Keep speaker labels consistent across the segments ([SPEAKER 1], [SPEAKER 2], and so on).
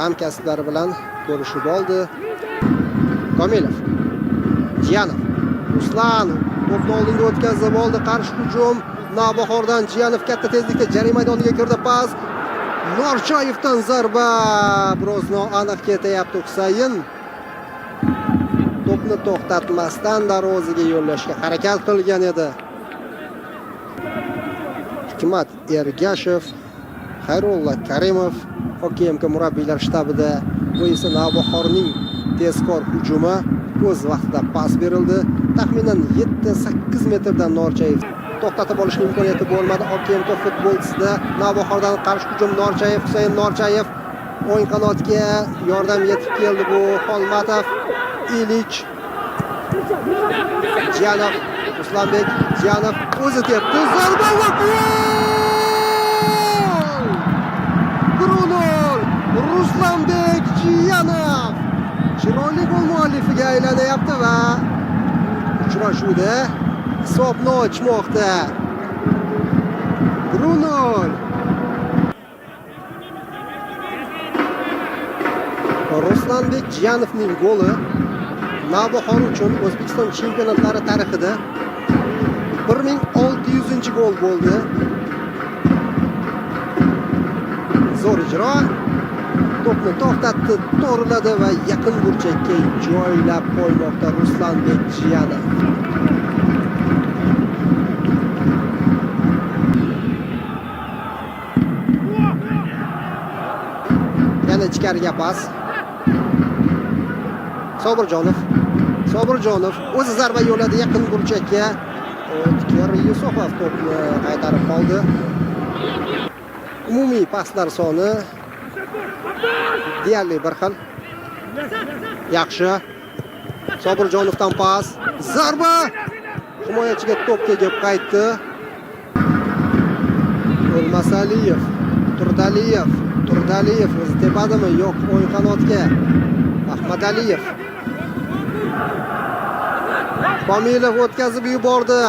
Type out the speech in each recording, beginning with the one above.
[SPEAKER 1] hamkasblari bilan ko'rishib oldi. Komilov, Jiyanov, Ruslan to'pni oldinga o'tkazib oldi. Qarshi hujum Navbahordan. Jiyanov katta tezlikda jarima maydoniga kirdi. Pas Norchayevdan zarba. Biroz noaniq ketyapti Husayin. To'pni to'xtatmasdan darvozaga yo'llashga harakat qilgan edi. Hikmat Ergashev, Xayrulla Karimov OKMK murabbiylar shtabida. Bu esa Navbahorning tezkor hujumi. O'z vaqtida pas berildi. Taxminan 7-8 metrdan Norchayev to'xtatib olishning imkoniyati bo'lmadi. OKMK futbolchisida Navbahordan qarshi hujum Norchayev, Husayn Norchayev o'ng qanotga yordam yetib keldi. Bu Xolmatov, Ilich, Jiyanov, Ruslanbek, Jiyanov o'zi tepdi. Zarba va gol! Bruno Ruslanbek Jiyanov chiroyli gol muallifiga aylanyapti va uchrashuvda hisobni ochmoqda. Bruno Ruslanbek Jiyanovning goli Navbahor uchun O'zbekiston chempionatlari tarixida 1600-gol bo'ldi. Zo'r ijro. To'pni to'xtatdi, to'g'riladi va yaqin burchakka joylab qo'ymoqda Ruslanbek Jiyanov. Yana ichkariga pas. Sobirjonov o'zi zarba yo'lladi yaqin burchakka. O'tkir Yusufov to'pni qaytarib qoldi. Umumiy paslar soni deyarli bir xil. Yaxshi. Sobirjonovdan pas. Zarba! Himoyachiga to'p tegib qaytdi. O'lmasaliyev, Turdaliyev o'zi tepadimi? Yo'q, o'ng qanotga. Ahmadaliyev. Komilov o'tkazib yubordi.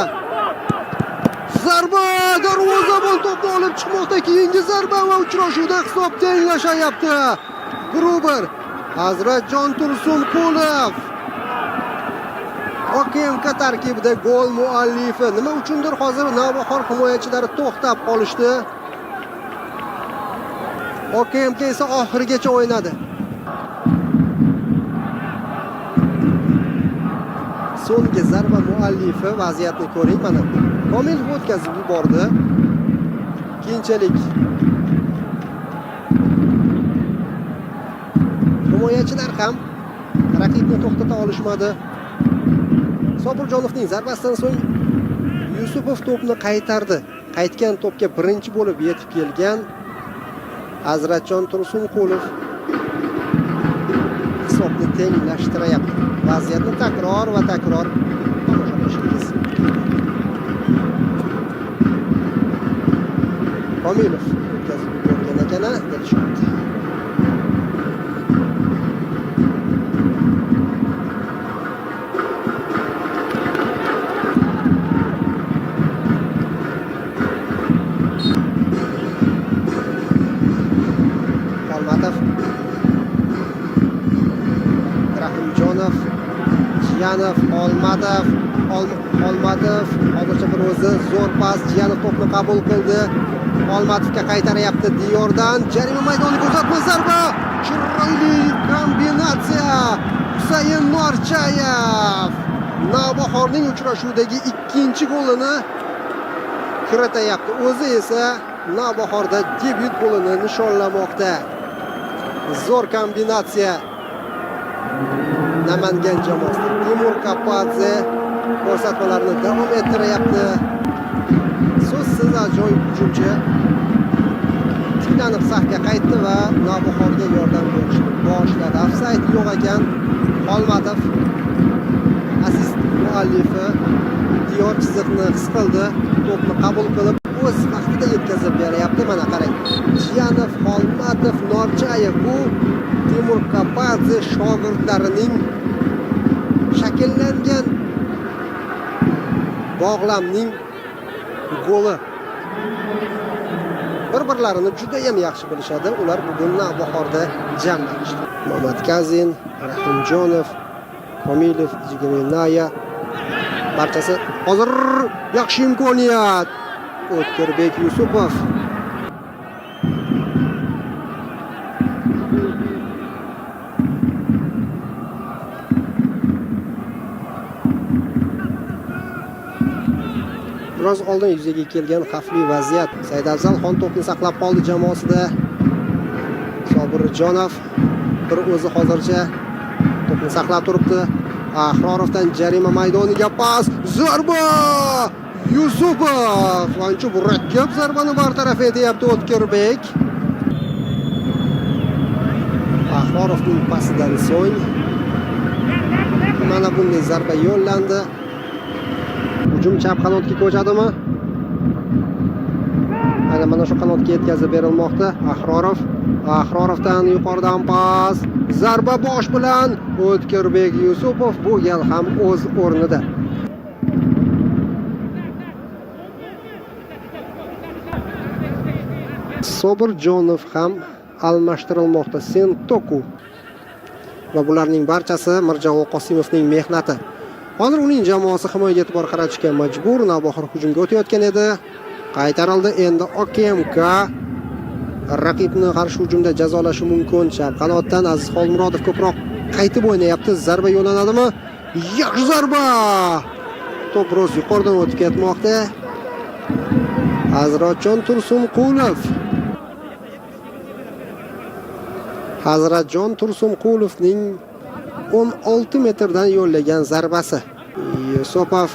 [SPEAKER 1] Zarba! Darvozabon to'pni olib chiqmoqda. Keyingi zarba va uchrashuvda hisob tenglashyapti. Gruber, Hazratjon Tursunqulov. OKMK tarkibida gol muallifi. Nima uchundir hozir Navbahor himoyachilari to'xtab qolishdi. OKMK esa oxirigacha o'ynadi. So'nggi zarba muallifi vaziyatni ko'ring mana. Komilov o'tkazib yubordi. Keyinchalik himoyachilar ham raqibni to'xtata olishmadi. Sobirjonovning zarbasidan so'ng Yusupov to'pni qaytardi. Qaytgan to'pga birinchi bo'lib yetib kelgan Hazratjon Tursunqulov hisobni tenglashtiryapti. Vaziyatni takror va takror tomosha qilishingiz. Komilov o'tkazib yuborgan ekan, Dilshod. Xolmatov, Rahimjonov, Jiyanov, Xolmatov hozircha bir o'zi zo'r pas. Jiyanov to'pni qabul qildi. Xolmatovga qaytaryapti. Diyordan jarima maydoniga uzatma zarba. Chiroyli kombinatsiya. Husayin Norchayev Navbahorning uchrashuvdagi ikkinchi golini kiritayapti. O'zi esa Navbahorda debyut golini nishonlamoqda. Zo'r kombinatsiya. Namangan jamoasi Timur Kapadze ko'rsatmalarini davom ettiryapti. So'zsiz ajoyib hujumchi tiklanib safga qaytdi va Navbahorga yordam berishni boshladi. Ofsayd yo'q ekan. Xolmatov assist muallifi Diyor chiziqni his qildi. To'pni qabul qilib o'z vaqtida yetkazib beryapti. Mana qarang. Jiyanov, Xolmatov, Norchayev bu Timur Kapadze shogirdlarining shakllangan bog'lamning goli. bir-birlarini juda ham yaxshi bilishadi. Ular bugun Navbahorda jamlanishdi. Muhammad Kazin, Rahimjonov, Komilov, Jigirinaya barchasi hozir yaxshi imkoniyat. O'tkirbek Yusupov. Biroz oldin yuzaga kelgan xavfli vaziyat. Saidafzalxon to'pni saqlab qoldi jamoasida. Sobirjonov bir o'zi hozircha to'pni saqlab turibdi. Ahrorovdan jarima maydoniga pas, zarba! Yusupov ancha murakkab zarbani bartaraf etyapti O'tkirbek. Ahrorovning pasidan so'ng mana bunday zarba yo'llandi. Hujum chap qanotga ko'chadimi? Mana shu qanotga yetkazib berilmoqda. Ahrorovdan yuqoridan pas, zarba bosh bilan O'tkirbek Yusupov bu gal ham o'z o'rnida. Sobirjonov ham almashtirilmoqda. Sentoku va bularning barchasi Mirjalol Qosimovning mehnati. Hozir uning jamoasi himoyaga e'tibor qaratishga majbur. Navbahor hujumga o'tayotgan edi. Qaytarildi. Endi OKMK raqibni qarshi hujumda jazolashi mumkin. Chap qanotdan Aziz Xolmurodov ko'proq qaytib o'ynayapti. Zarba yo'llanadimi? Yaxshi zarba! To'p biroz yuqoridan o'tib ketmoqda. Hazratjon Tursunqulovning 16 metrdan yo'llagan zarbasi. Yusupov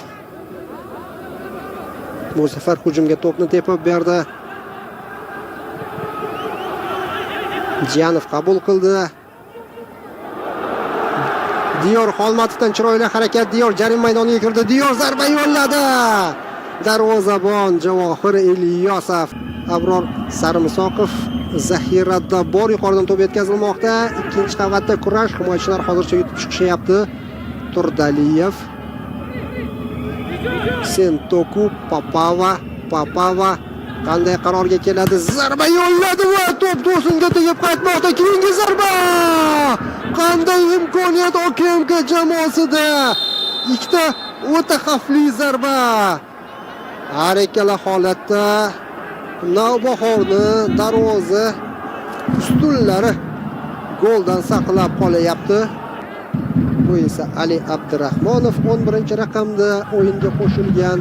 [SPEAKER 1] bu safar hujumga to'pni tepib berdi. Jiyanov qabul qildi. Diyor Xolmatovdan chiroyli harakat. Diyor jarima maydoniga kirdi. Diyor zarba yo'lladi. Darvozabon Javohir Ilyosov. Abror Sarimsoqov zaxirada bor, yuqoridan to'p yetkazilmoqda. Ikkinchi qavatda kurash, himoyachilar hozircha yutib chiqishyapti. Turdaliyev, Sentoku, Papava qanday qarorga keladi? Zarba yo'lladi va to'p to'singa tegib qaytmoqda. Keyingi zarba! Qanday imkoniyat OKMK jamoasida? Ikkita o'ta xavfli zarba. Har ikkala holatda Navbahorni darvoza ustunlari goldan saqlab qolyapti. Bu esa Ali Abdurahmonov 11-raqamda o'yinga qo'shilgan.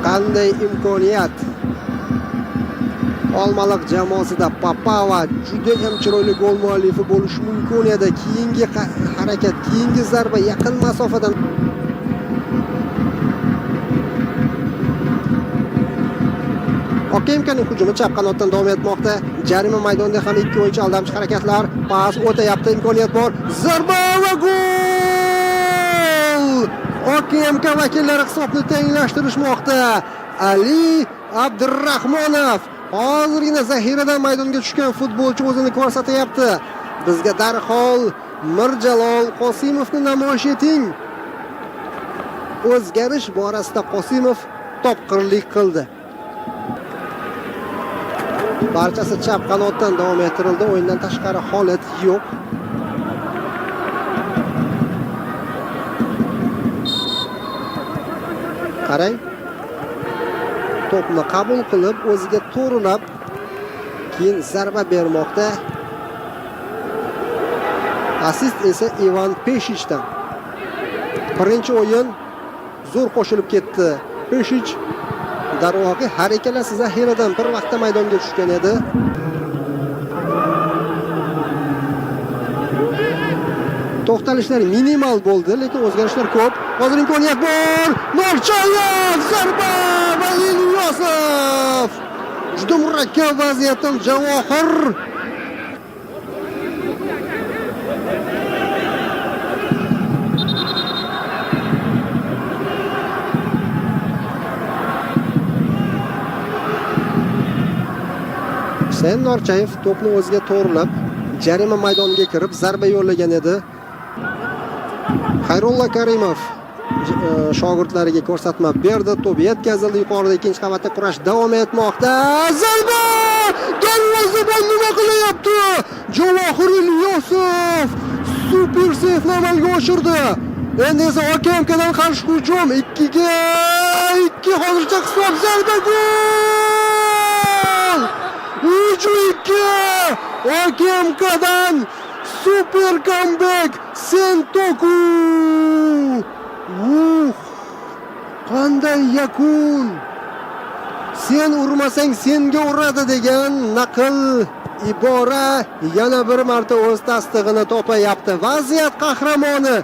[SPEAKER 1] Qanday imkoniyat! Olmaliq jamoasida Papava juda ham chiroyli gol muallifi bo'lishi mumkin edi. Keyingi harakat, keyingi zarba yaqin masofadan. OKMKning hujumi chap qanotdan davom etmoqda. Jarima maydonida ham ikki o'yinchi aldamchi harakatlar. Pas o'tayapti, imkoniyat bor. Zarba va gol! OKMK vakillari hisobni tenglashtirishmoqda. Ali Abdurahmonov hozirgina zaxiradan maydonga tushgan futbolchi o'zini ko'rsatyapti. Bizga darhol Mirjalol Qosimovni namoyish eting. O'zgarish borasida Qosimov topqirlik qildi. Barchasi chap qanotdan davom ettirildi. O'yindan tashqari holat yo'q. Qarang. To'pni qabul qilib, o'ziga to'g'rilab, keyin zarba bermoqda. Assist esa Ivan Peshichdan. Birinchi o'yin zo'r qo'shilib ketdi. Peshich darvoqe har ikkalasi zaxiradan bir vaqtda maydonga tushgan edi. To'xtalishlar minimal bo'ldi, lekin o'zgarishlar ko'p. Hozir imkoniyat bor. Norchayev zarba va Ilyosov. Juda murakkab vaziyatdan Javohir. Husayn Norchayev to'pni o'ziga to'g'rilab, jarima maydoniga kirib zarba yo'llagan edi. Xayrulla Karimov shogirdlariga ko'rsatma berdi. To'p yetkazildi. Yuqorida ikkinchi qavatda kurash davom etmoqda. Zarba! Darvozabon nima qilyapti? Javohir Ilyosov super seyfni amalga oshirdi. Endi esa OKMKdan qarshi hujum 2-ga 2 hozircha hisob. Zarba gol! 3-2 OKMKdan super comeback Sentoku. Qanday yakun! Sen urmasang senga uradi degan naql ibora yana bir marta o'z tasdig'ini topayapti. Vaziyat qahramoni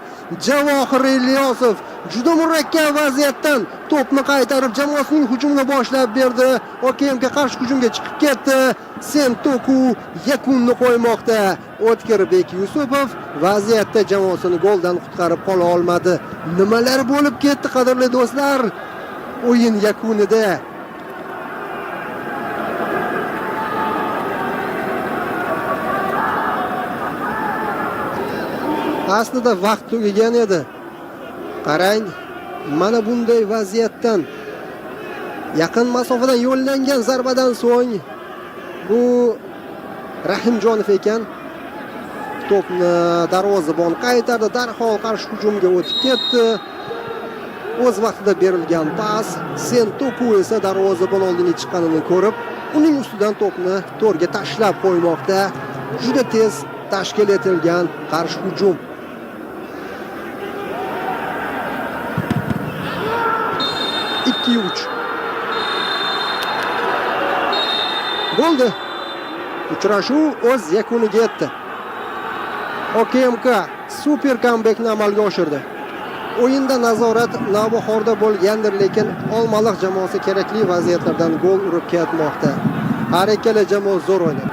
[SPEAKER 1] Javohir Ilyosov juda murakkab vaziyatdan to'pni qaytarib jamoasining hujumini boshlab berdi. OKMga qarshi hujumga chiqib ketdi. Sentoku yakunni qo'ymoqda. O'tkirbek Yusupov vaziyatda jamoasini goldan qutqarib qola olmadi. Nimalar bo'lib ketdi qadrli do'stlar? O'yin yakunida aslida vaqt tugagan edi. Qarang, mana bunday vaziyatdan yaqin masofadan yo'llangan zarbadan so'ng bu Rahimjonov ekan. To'pni darvozabon qaytardi, darhol qarshi hujumga o'tib ketdi. O'z vaqtida berilgan pas, Sentoku esa darvozabon oldiga chiqqanini ko'rib, uning ustidan to'pni to'rga tashlab qo'ymoqda. Juda tez tashkil etilgan qarshi hujum. Bo'ldi. Uchrashuv o'z yakuniga yetdi. OKMK super comebackni amalga oshirdi. O'yinda nazorat navbahorda bo'lgandir, lekin Olmaliq jamoasi kerakli vaziyatlardan gol urib ketmoqda. Har ikkala jamoa zo'r o'ynadi.